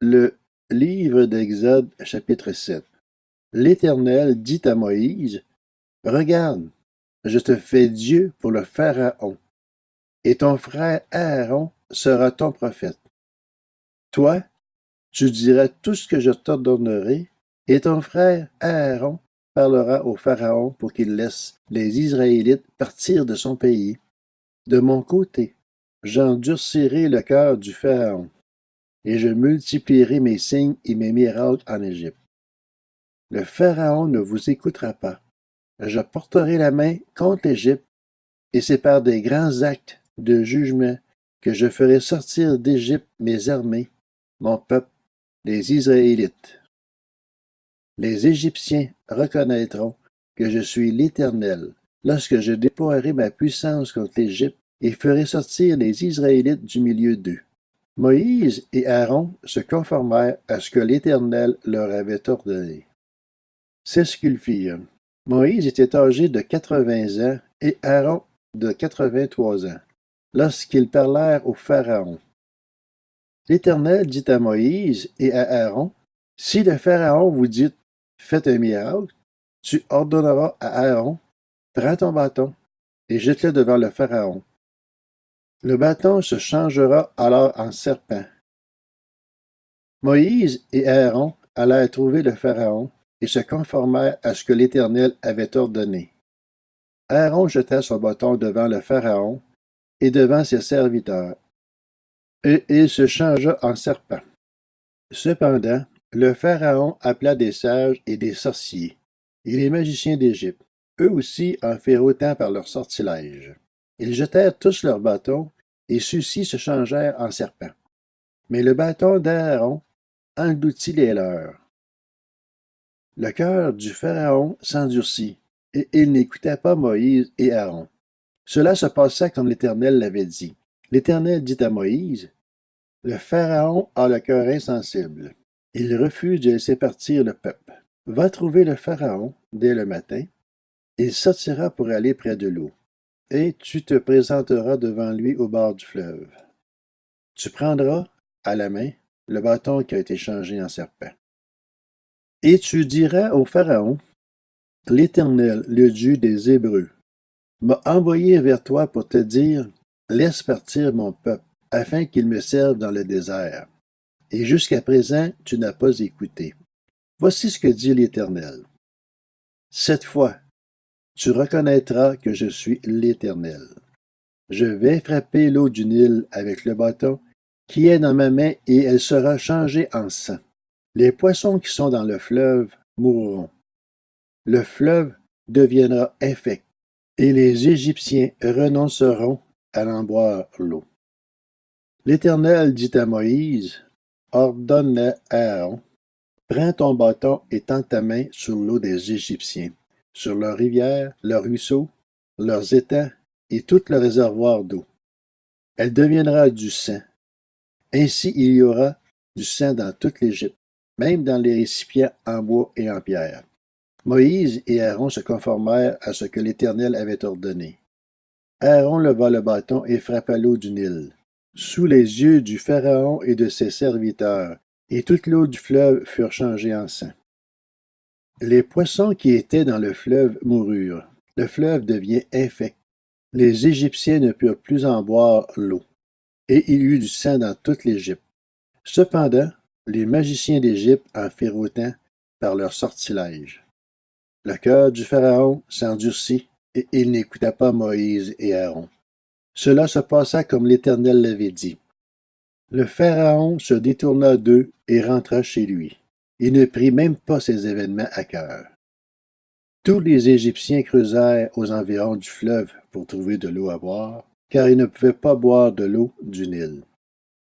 Le livre d'Exode, chapitre 7. L'Éternel dit à Moïse, regarde, je te fais Dieu pour le Pharaon, et ton frère Aaron sera ton prophète. Toi, tu diras tout ce que je t'ordonnerai, et ton frère Aaron parlera au Pharaon pour qu'il laisse les Israélites partir de son pays. De mon côté, j'endurcirai le cœur du Pharaon, et je multiplierai mes signes et mes miracles en Égypte. Le Pharaon ne vous écoutera pas. Je porterai la main contre l'Égypte, et c'est par des grands actes de jugement que je ferai sortir d'Égypte mes armées, mon peuple, les Israélites. Les Égyptiens reconnaîtront que je suis l'Éternel lorsque je déploierai ma puissance contre l'Égypte et ferai sortir les Israélites du milieu d'eux. Moïse et Aaron se conformèrent à ce que l'Éternel leur avait ordonné. C'est ce qu'ils firent. Moïse était âgé de 80 ans et Aaron de 83 ans, lorsqu'ils parlèrent au Pharaon. L'Éternel dit à Moïse et à Aaron, si le Pharaon vous dit, faites un miracle, tu ordonneras à Aaron, prends ton bâton et jette-le devant le Pharaon. Le bâton se changera alors en serpent. Moïse et Aaron allèrent trouver le Pharaon et se conformèrent à ce que l'Éternel avait ordonné. Aaron jeta son bâton devant le Pharaon et devant ses serviteurs, et il se changea en serpent. Cependant, le Pharaon appela des sages et des sorciers, et les magiciens d'Égypte. Eux aussi en firent autant par leurs sortilèges. Ils jetèrent tous leurs bâtons, et ceux-ci se changèrent en serpents. Mais le bâton d'Aaron engloutit les leurs. Le cœur du Pharaon s'endurcit, et il n'écouta pas Moïse et Aaron. Cela se passa comme l'Éternel l'avait dit. L'Éternel dit à Moïse, le Pharaon a le cœur insensible. Il refuse de laisser partir le peuple. Va trouver le Pharaon dès le matin. Il sortira pour aller près de l'eau, et tu te présenteras devant lui au bord du fleuve. Tu prendras à la main le bâton qui a été changé en serpent. Et tu diras au Pharaon, l'Éternel, le Dieu des Hébreux, m'a envoyé vers toi pour te dire, laisse partir mon peuple, afin qu'il me serve dans le désert. Et jusqu'à présent, tu n'as pas écouté. Voici ce que dit l'Éternel. Cette fois, tu reconnaîtras que je suis l'Éternel. Je vais frapper l'eau du Nil avec le bâton qui est dans ma main et elle sera changée en sang. Les poissons qui sont dans le fleuve mourront. Le fleuve deviendra infect et les Égyptiens renonceront à en boire l'eau. L'Éternel dit à Moïse, ordonne à Aaron, prends ton bâton et tends ta main sur l'eau des Égyptiens, sur leurs rivières, leurs ruisseaux, leurs étangs et tout le réservoir d'eau. Elle deviendra du sang. Ainsi il y aura du sang dans toute l'Égypte, même dans les récipients en bois et en pierre. Moïse et Aaron se conformèrent à ce que l'Éternel avait ordonné. Aaron leva le bâton et frappa l'eau du Nil, sous les yeux du Pharaon et de ses serviteurs, et toute l'eau du fleuve fut changée en sang. Les poissons qui étaient dans le fleuve moururent. Le fleuve devient infect. Les Égyptiens ne purent plus en boire l'eau, et il y eut du sang dans toute l'Égypte. Cependant, les magiciens d'Égypte en firent autant par leurs sortilèges. Le cœur du Pharaon s'endurcit, et il n'écouta pas Moïse et Aaron. Cela se passa comme l'Éternel l'avait dit. Le Pharaon se détourna d'eux et rentra chez lui. Il ne prit même pas ces événements à cœur. Tous les Égyptiens creusèrent aux environs du fleuve pour trouver de l'eau à boire, car ils ne pouvaient pas boire de l'eau du Nil.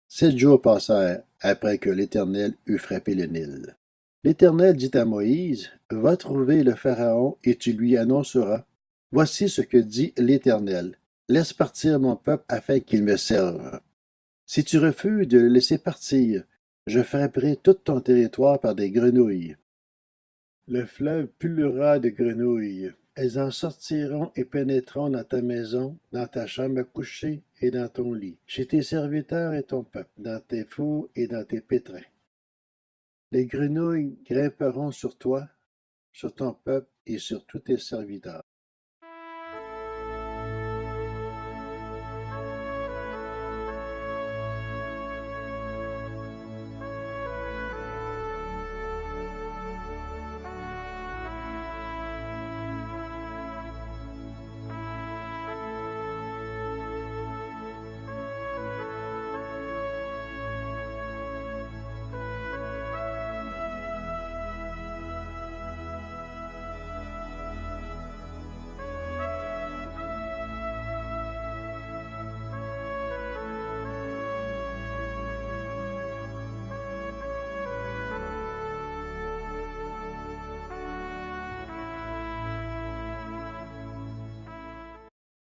7 jours passèrent après que l'Éternel eut frappé le Nil. L'Éternel dit à Moïse, va trouver le Pharaon et tu lui annonceras, voici ce que dit l'Éternel, laisse partir mon peuple afin qu'il me serve. Si tu refuses de le laisser partir, je frapperai tout ton territoire par des grenouilles. Le fleuve pullulera de grenouilles. Elles en sortiront et pénétreront dans ta maison, dans ta chambre à coucher et dans ton lit, chez tes serviteurs et ton peuple, dans tes fours et dans tes pétrins. Les grenouilles grimperont sur toi, sur ton peuple et sur tous tes serviteurs.